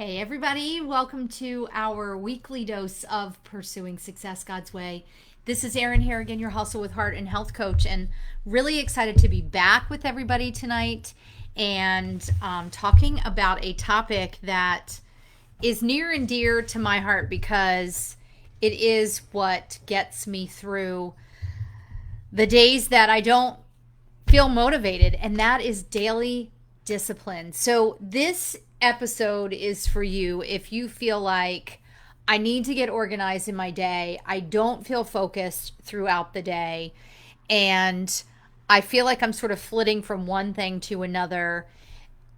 Hey, everybody, welcome to our weekly dose of Pursuing Success God's Way. This is Erin Harrigan, your Hustle with Heart and Health Coach, and really excited to be back with everybody tonight and talking about a topic that is near and dear to my heart because it is what gets me through the days that I don't feel motivated, and that is daily discipline. So this episode is for you if you feel like I need to get organized in my day. I don't feel focused throughout the day, and I feel like I'm sort of flitting from one thing to another.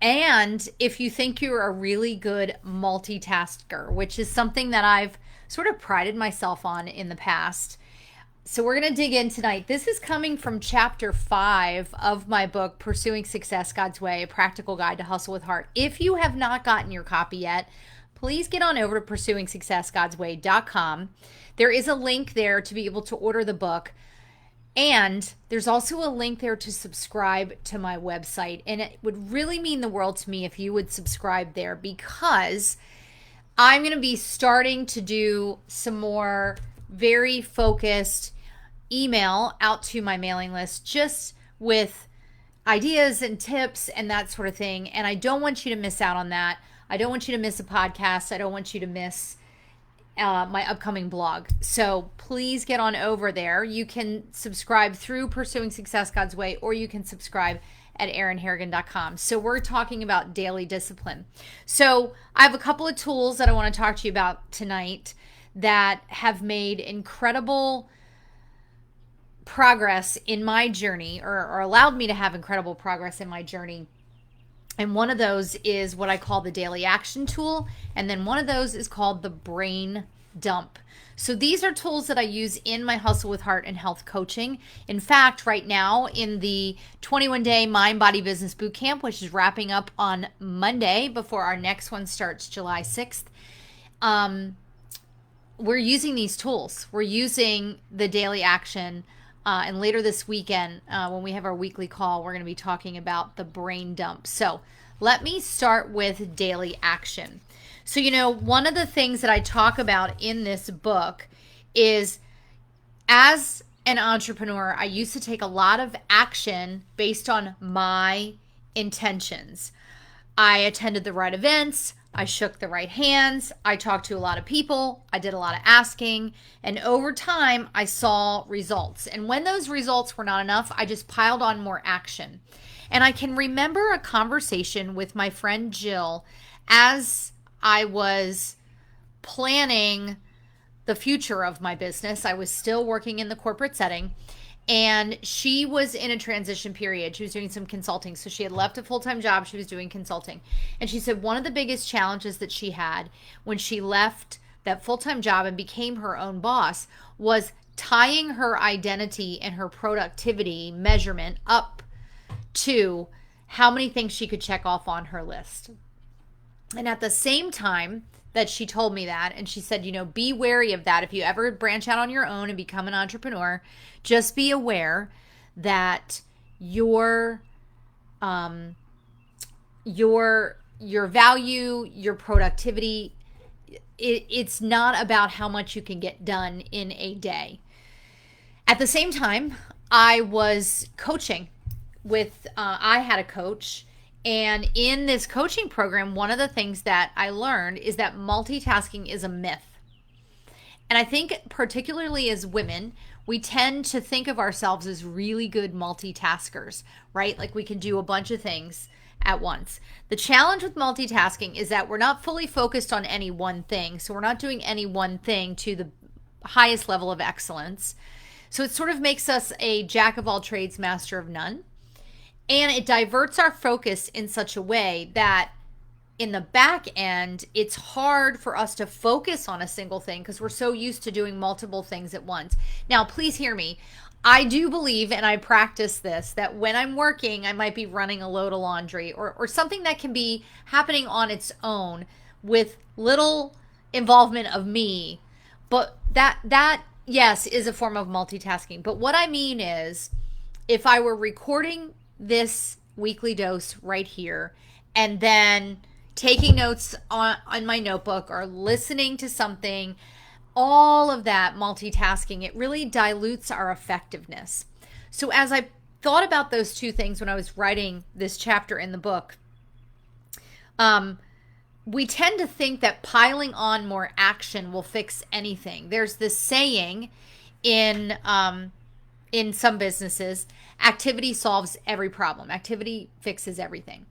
And if you think you're a really good multitasker, which is something that I've sort of prided myself on in the past. So we're going to dig in tonight. This is coming from chapter 5 of my book, Pursuing Success God's Way, a practical guide to hustle with heart. If you have not gotten your copy yet, please get on over to pursuingsuccessgodsway.com. There is a link there to be able to order the book. And there's also a link there to subscribe to my website. And it would really mean the world to me if you would subscribe there, because I'm going to be starting to do some more very focused email out to my mailing list just with ideas and tips and that sort of thing. And I don't want you to miss out on that. I don't want you to miss a podcast. I don't want you to miss my upcoming blog. So please get on over there. You can subscribe through Pursuing Success God's Way, or you can subscribe at erinharrigan.com. So we're talking about daily discipline. So I have a couple of tools that I want to talk to you about tonight that have made incredible progress in my journey, or allowed me to have incredible progress in my journey. And one of those is what I call the daily action tool. And then one of those is called the brain dump. So these are tools that I use in my Hustle with Heart and Health coaching. In fact, right now in the 21-day Mind, Body, Business Bootcamp, which is wrapping up on Monday before our next one starts July 6th, we're using these tools. We're using the daily action. And later this weekend, when we have our weekly call, we're going to be talking about the brain dump. So let me start with daily action. So, one of the things that I talk about in this book is, as an entrepreneur, I used to take a lot of action based on my intentions. I attended the right events. I shook the right hands. I talked to a lot of people. I did a lot of asking. And over time, I saw results. And when those results were not enough, I just piled on more action. And I can remember a conversation with my friend Jill as I was planning the future of my business. I was still working in the corporate setting. And she was in a transition period. She was doing some consulting. So she had left a full-time job. She was doing consulting. And she said one of the biggest challenges that she had when she left that full-time job and became her own boss was tying her identity and her productivity measurement up to how many things she could check off on her list. And at the same time that she told me that, and she said, be wary of that. If you ever branch out on your own and become an entrepreneur, just be aware that your value, your productivity, it's not about how much you can get done in a day. At the same time, I was coaching with, I had a coach. And in this coaching program, one of the things that I learned is that multitasking is a myth. And I think particularly as women, we tend to think of ourselves as really good multitaskers, right? Like we can do a bunch of things at once. The challenge with multitasking is that we're not fully focused on any one thing. So we're not doing any one thing to the highest level of excellence. So it sort of makes us a jack of all trades, master of none. And it diverts our focus in such a way that in the back end, it's hard for us to focus on a single thing because we're so used to doing multiple things at once. Now, please hear me. I do believe, and I practice this, that when I'm working, I might be running a load of laundry or something that can be happening on its own with little involvement of me. But that yes, is a form of multitasking. But what I mean is, if I were recording this weekly dose right here and then taking notes on my notebook, or listening to something, all of that multitasking, it really dilutes our effectiveness. So as I thought about those two things when I was writing this chapter in the book, we tend to think that piling on more action will fix anything. There's this saying in some businesses, activity solves every problem. Activity fixes everything.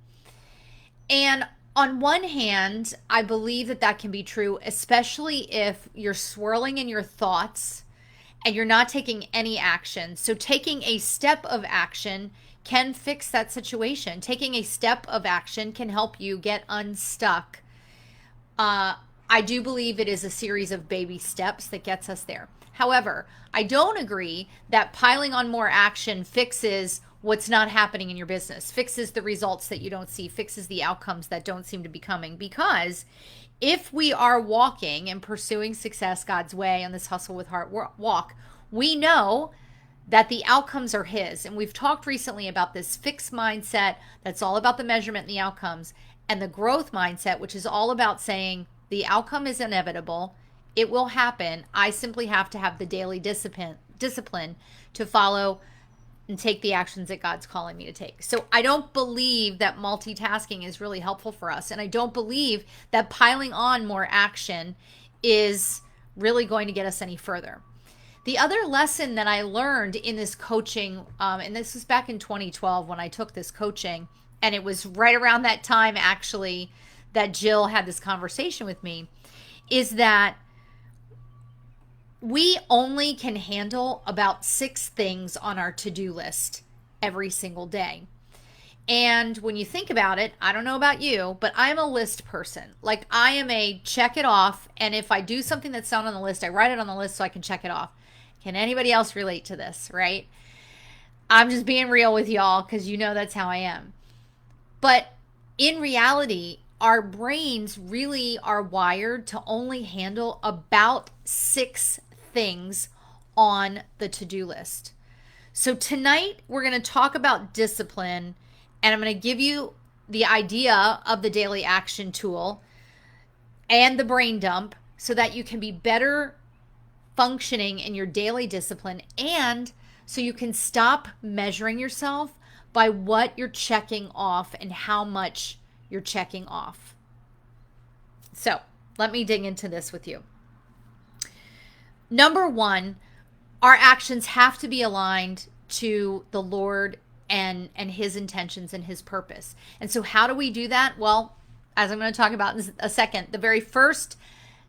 And on one hand, I believe that that can be true, especially if you're swirling in your thoughts and you're not taking any action. So taking a step of action can fix that situation. Taking a step of action can help you get unstuck. I do believe it is a series of baby steps that gets us there. However, I don't agree that piling on more action fixes what's not happening in your business, fixes the results that you don't see, fixes the outcomes that don't seem to be coming. Because if we are walking and pursuing success God's way on this Hustle with Heart walk, we know that the outcomes are His. And we've talked recently about this fixed mindset that's all about the measurement and the outcomes, and the growth mindset, which is all about saying the outcome is inevitable. It will happen. I simply have to have the daily discipline to follow and take the actions that God's calling me to take. So I don't believe that multitasking is really helpful for us. And I don't believe that piling on more action is really going to get us any further. The other lesson that I learned in this coaching, and this was back in 2012 when I took this coaching, and it was right around that time actually that Jill had this conversation with me, is that we only can handle about 6 things on our to-do list every single day. And when you think about it, I don't know about you, but I'm a list person. Like, I am a check it off. And if I do something that's not on the list, I write it on the list so I can check it off. Can anybody else relate to this, right? I'm just being real with y'all because you know that's how I am. But in reality, our brains really are wired to only handle about 6 things on the to-do list. So tonight we're going to talk about discipline, and I'm going to give you the idea of the daily action tool and the brain dump so that you can be better functioning in your daily discipline, and so you can stop measuring yourself by what you're checking off and how much you're checking off. So let me dig into this with you. Number 1, our actions have to be aligned to the Lord and His intentions and His purpose. And so how do we do that? Well, as I'm going to talk about in a second, the very first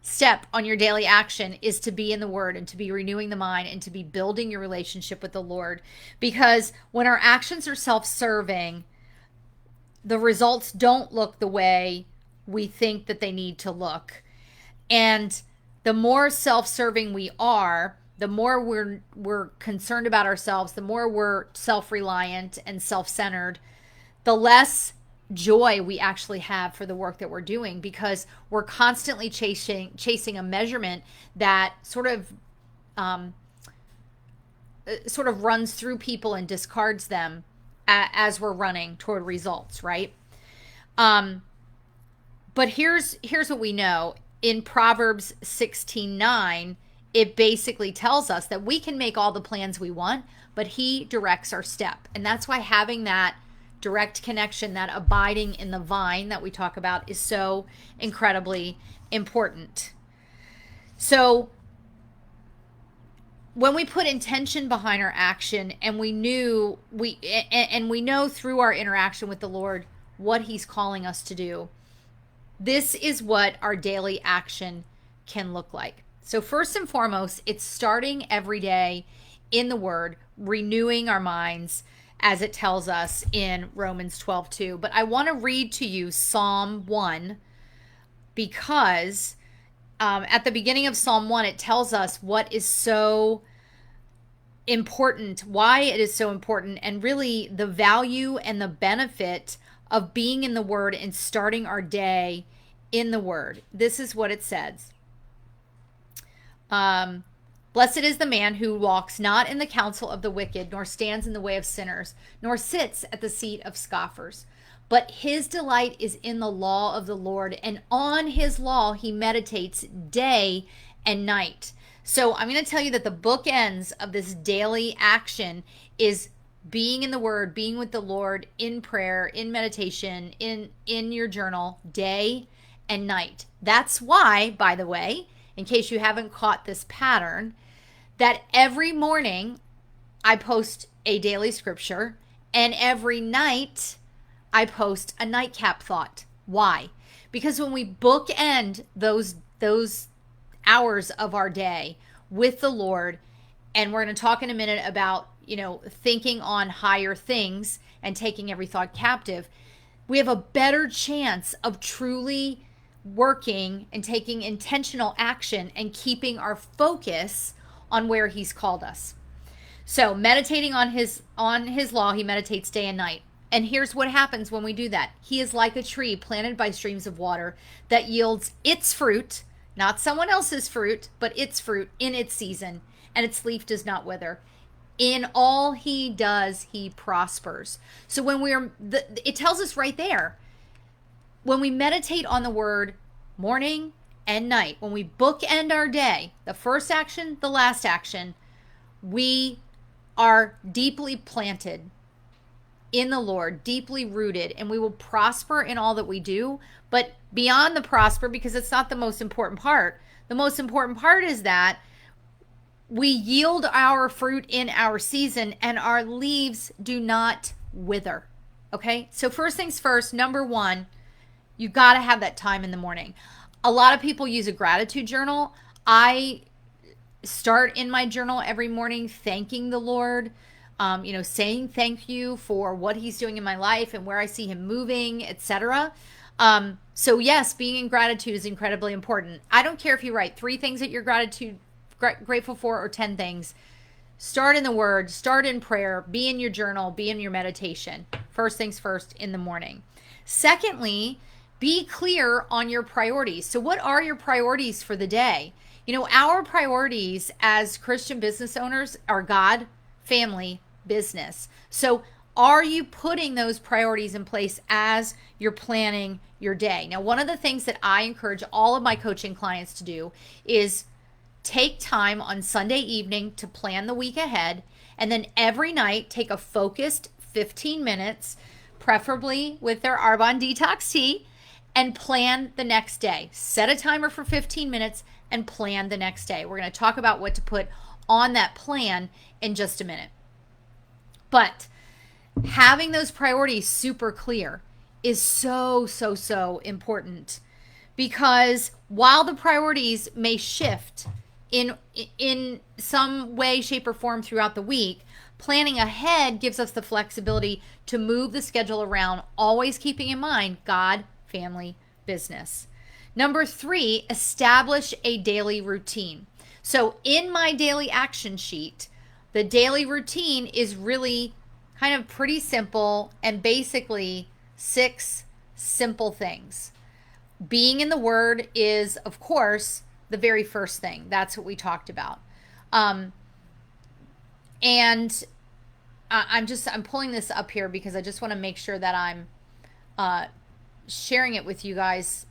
step on your daily action is to be in the Word and to be renewing the mind and to be building your relationship with the Lord. Because when our actions are self-serving, the results don't look the way we think that they need to look. And the more self-serving we are, the more we're concerned about ourselves, the more we're self-reliant and self-centered, the less joy we actually have for the work that we're doing, because we're constantly chasing a measurement that sort of runs through people and discards them as we're running toward results, right? But here's what we know. In Proverbs 16:9, it basically tells us that we can make all the plans we want, but He directs our step. And that's why having that direct connection, that abiding in the vine that we talk about, is so incredibly important. So when we put intention behind our action, and we know through our interaction with the Lord what He's calling us to do, this is what our daily action can look like. So first and foremost, it's starting every day in the Word, renewing our minds, as it tells us in Romans 12:2. But I want to read to you Psalm 1, because at the beginning of Psalm 1, it tells us what is so important, why it is so important, and really the value and the benefit of being in the Word and starting our day in the Word. This is what it says. Blessed is the man who walks not in the counsel of the wicked, nor stands in the way of sinners, nor sits at the seat of scoffers. But his delight is in the law of the Lord, and on his law he meditates day and night. So I'm going to tell you that the bookends of this daily action is being in the word, being with the Lord in prayer, in meditation, in your journal, day and night. That's why, by the way, in case you haven't caught this pattern, that every morning I post a daily scripture, and every night I post a nightcap thought. Why? Because when we bookend those hours of our day with the Lord, and we're going to talk in a minute about, thinking on higher things and taking every thought captive, we have a better chance of truly working and taking intentional action and keeping our focus on where he's called us. So meditating on his law, he meditates day and night. And here's what happens when we do that. He is like a tree planted by streams of water that yields its fruit, not someone else's fruit, but its fruit in its season, and its leaf does not wither. In all he does, he prospers. So when it tells us right there, when we meditate on the word morning and night, when we bookend our day, the first action, the last action, we are deeply planted in the Lord, deeply rooted, and we will prosper in all that we do. But beyond the prosper, because it's not the most important part, the most important part is that we yield our fruit in our season and our leaves do not wither. Okay? So first things first, number one, you got to have that time in the morning. A lot of people use a gratitude journal. I start in my journal every morning thanking the Lord, saying thank you for what he's doing in my life and where I see him moving, etc. So yes, being in gratitude is incredibly important. I don't care if you write 3 things that you're grateful for or 10 things. Start in the word, start in prayer, be in your journal, be in your meditation. First things first in the morning. Secondly, be clear on your priorities. So what are your priorities for the day? Our priorities as Christian business owners are God, family, business. So are you putting those priorities in place as you're planning your day? Now, one of the things that I encourage all of my coaching clients to do is take time on Sunday evening to plan the week ahead, and then every night take a focused 15 minutes, preferably with their Arbonne Detox tea, and plan the next day. Set a timer for 15 minutes and plan the next day. We're going to talk about what to put on that plan in just a minute. But having those priorities super clear is so, so, so important, because while the priorities may shift in some way, shape, or form throughout the week, planning ahead gives us the flexibility to move the schedule around, always keeping in mind God, family, business. Number 3, establish a daily routine. So in my daily action sheet, the daily routine is really kind of pretty simple and basically 6 simple things. Being in the Word is, of course, the very first thing. That's what we talked about. And I'm pulling this up here because I just want to make sure that I'm sharing it with you guys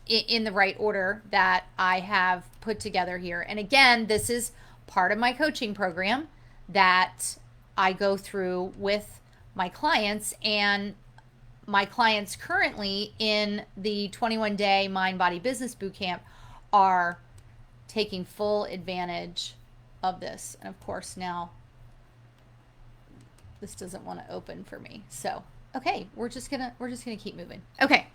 in the right order that I have put together here. And again, this is part of my coaching program that I go through with my clients, and my clients currently in the 21-day Mind Body Business Bootcamp are taking full advantage of this. And of course now this doesn't want to open for me. So, okay, we're just gonna keep moving. Okay.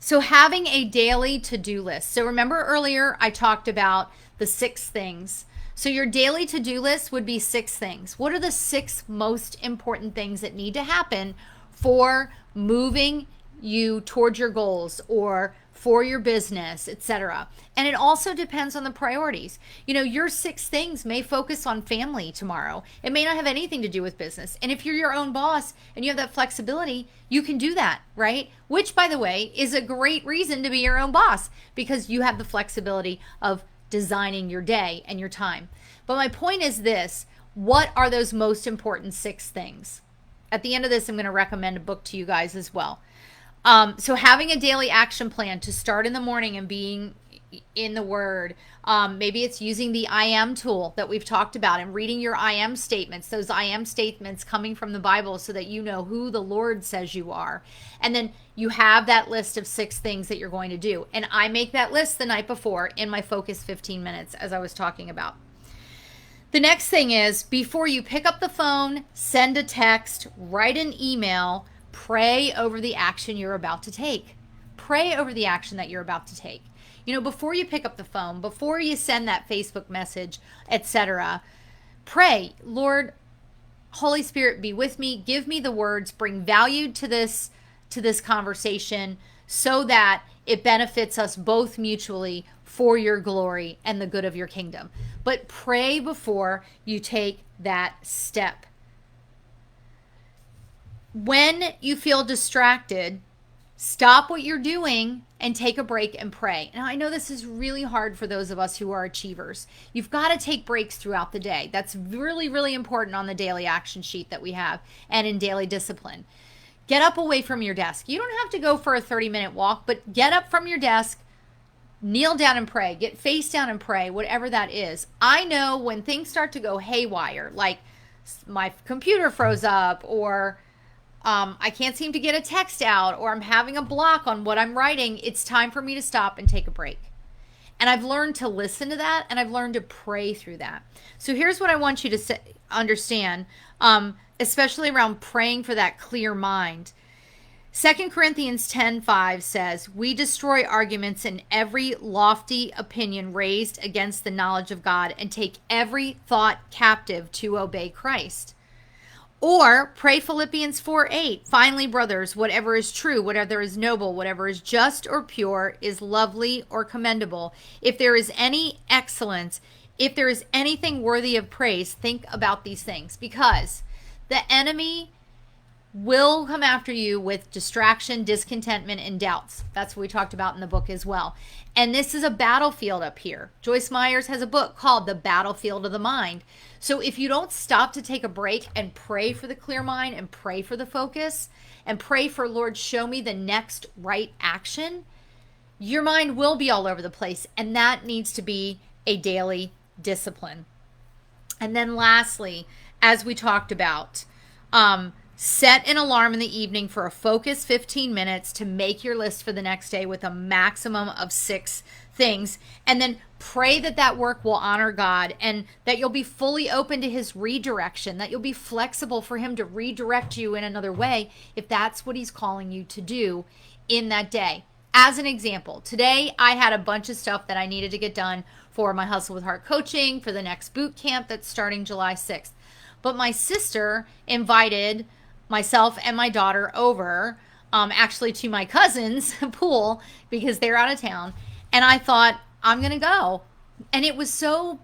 So having a daily to-do list. So remember earlier I talked about the 6 things. So your daily to-do list would be 6 things. What are the 6 most important things that need to happen for moving you towards your goals or for your business, etc.? And it also depends on the priorities. Your 6 things may focus on family tomorrow. It may not have anything to do with business. And if you're your own boss and you have that flexibility, you can do that, right? Which, by the way, is a great reason to be your own boss, because you have the flexibility of designing your day and your time. But my point is this: what are those most important 6 things? At the end of this, I'm going to recommend a book to you guys as well. So having a daily action plan to start in the morning and being in the Word. Maybe it's using the I am tool that we've talked about and reading your I am statements, those I am statements coming from the Bible so that you know who the Lord says you are. And then you have that list of 6 things that you're going to do. And I make that list the night before in my Focus 15 minutes, as I was talking about. The next thing is, before you pick up the phone, send a text, write an email, pray over the action you're about to take. Pray over the action that you're about to take. You know, before you pick up the phone, before you send that Facebook message, etc., pray, Lord, Holy Spirit, be with me, give me the words, bring value to this conversation so that it benefits us both mutually for your glory and the good of your kingdom. But pray before you take that step. When you feel distracted, stop what you're doing and take a break and pray. Now, I know this is really hard for those of us who are achievers. You've got to take breaks throughout the day. That's really, really important on the daily action sheet that we have and in daily discipline. Get up away from your desk. You don't have to go for a 30-minute walk, but get up from your desk, kneel down and pray, get face down and pray, whatever that is. I know when things start to go haywire, like my computer froze up or I can't seem to get a text out, or I'm having a block on what I'm writing, it's time for me to stop and take a break. And I've learned to listen to that, and I've learned to pray through that. So here's what I want you to understand, especially around praying for that clear mind. 2 Corinthians 10:5 says, "We destroy arguments and every lofty opinion raised against the knowledge of God and take every thought captive to obey Christ." Or pray Philippians 4:8. "Finally, brothers, whatever is true, whatever is noble, whatever is just or pure, is lovely or commendable. If there is any excellence, if there is anything worthy of praise, think about these things." Because the enemy will come after you with distraction, discontentment, and doubts. That's what we talked about in the book as well. And this is a battlefield up here. Joyce Myers has a book called The Battlefield of the Mind. So if you don't stop to take a break and pray for the clear mind and pray for the focus and pray for, Lord, show me the next right action, your mind will be all over the place. And that needs to be a daily discipline. And then lastly, as we talked about, set an alarm in the evening for a focus 15 minutes to make your list for the next day with a maximum of 6 things. And then pray that that work will honor God and that you'll be fully open to his redirection, that you'll be flexible for him to redirect you in another way if that's what he's calling you to do in that day. As an example, today I had a bunch of stuff that I needed to get done for my Hustle with Heart coaching for the next boot camp that's starting July 6th. But my sister invited myself and my daughter over, actually to my cousin's pool because they're out of town. And I thought, I'm going to go. And it was so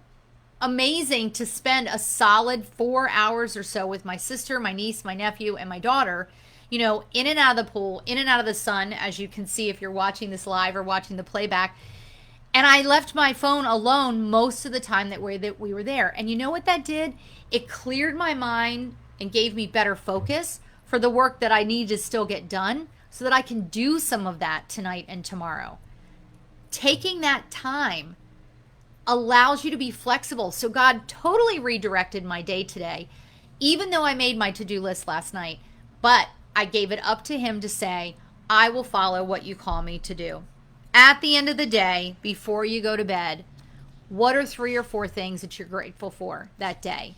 amazing to spend a solid 4 hours or so with my sister, my niece, my nephew, and my daughter, you know, in and out of the pool, in and out of the sun, as you can see if you're watching this live or watching the playback. And I left my phone alone most of the time that we were there. And you know what that did? It cleared my mind and gave me better focus for the work that I need to still get done so that I can do some of that tonight and tomorrow. Taking that time allows you to be flexible. So God totally redirected my day today, even though I made my to-do list last night. But I gave it up to him to say, I will follow what you call me to do. At the end of the day, before you go to bed, what are 3 or 4 things that you're grateful for that day?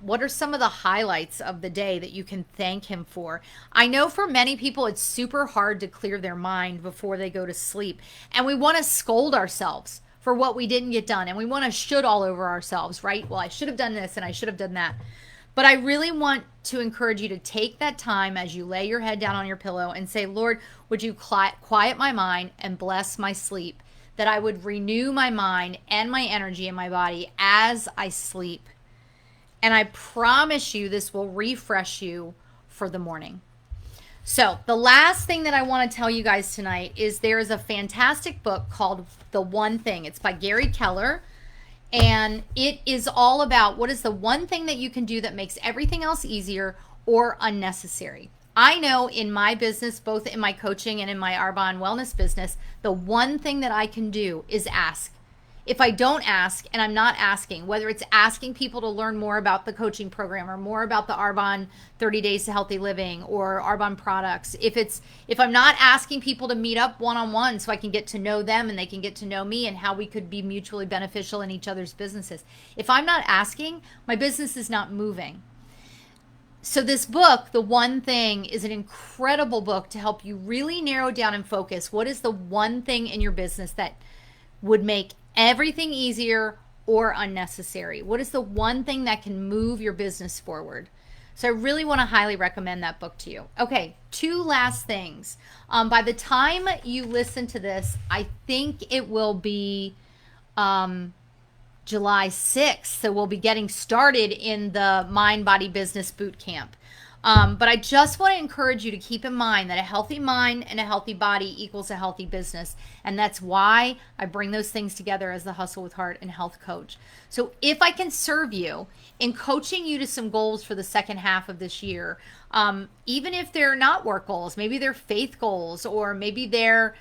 What are some of the highlights of the day that you can thank him for? I know for many people, it's super hard to clear their mind before they go to sleep. And we want to scold ourselves for what we didn't get done. And we want to should all over ourselves, right? Well, I should have done this and I should have done that. But I really want to encourage you to take that time as you lay your head down on your pillow and say, Lord, would you quiet my mind and bless my sleep? That I would renew my mind and my energy in my body as I sleep. And I promise you this will refresh you for the morning. So the last thing that I want to tell you guys tonight is there is a fantastic book called The One Thing. It's by Gary Keller. And it is all about what is the one thing that you can do that makes everything else easier or unnecessary. I know in my business, both in my coaching and in my Arbonne wellness business, the one thing that I can do is ask. If I don't ask, and I'm not asking, whether it's asking people to learn more about the coaching program or more about the Arbonne 30 Days to Healthy Living or Arbonne products, if I'm not asking people to meet up one-on-one so I can get to know them and they can get to know me and how we could be mutually beneficial in each other's businesses, if I'm not asking, my business is not moving. So this book, The One Thing, is an incredible book to help you really narrow down and focus. What is the one thing in your business that would make everything easier or unnecessary? What is the one thing that can move your business forward? So I really want to highly recommend that book to you. Okay, 2 last things. By the time you listen to this, I think it will be July 6th. So we'll be getting started in the Mind Body Business Boot Camp. But I just want to encourage you to keep in mind that a healthy mind and a healthy body equals a healthy business. And that's why I bring those things together as the Hustle with Heart and Health Coach. So if I can serve you in coaching you to some goals for the second half of this year, even if they're not work goals, maybe they're faith goals, or maybe they're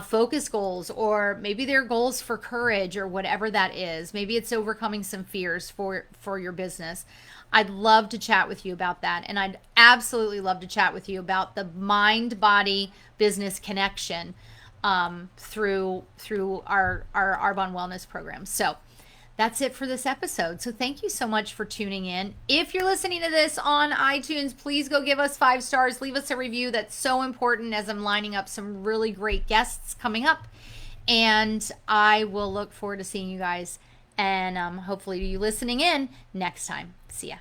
focus goals, or maybe they're goals for courage, or whatever that is. Maybe it's overcoming some fears for your business. I'd love to chat with you about that. And I'd absolutely love to chat with you about the mind-body business connection through our Arbonne Wellness program. So that's it for this episode. So thank you so much for tuning in. If you're listening to this on iTunes, please go give us 5 stars. Leave us a review. That's so important as I'm lining up some really great guests coming up. And I will look forward to seeing you guys and hopefully you listening in next time. See ya.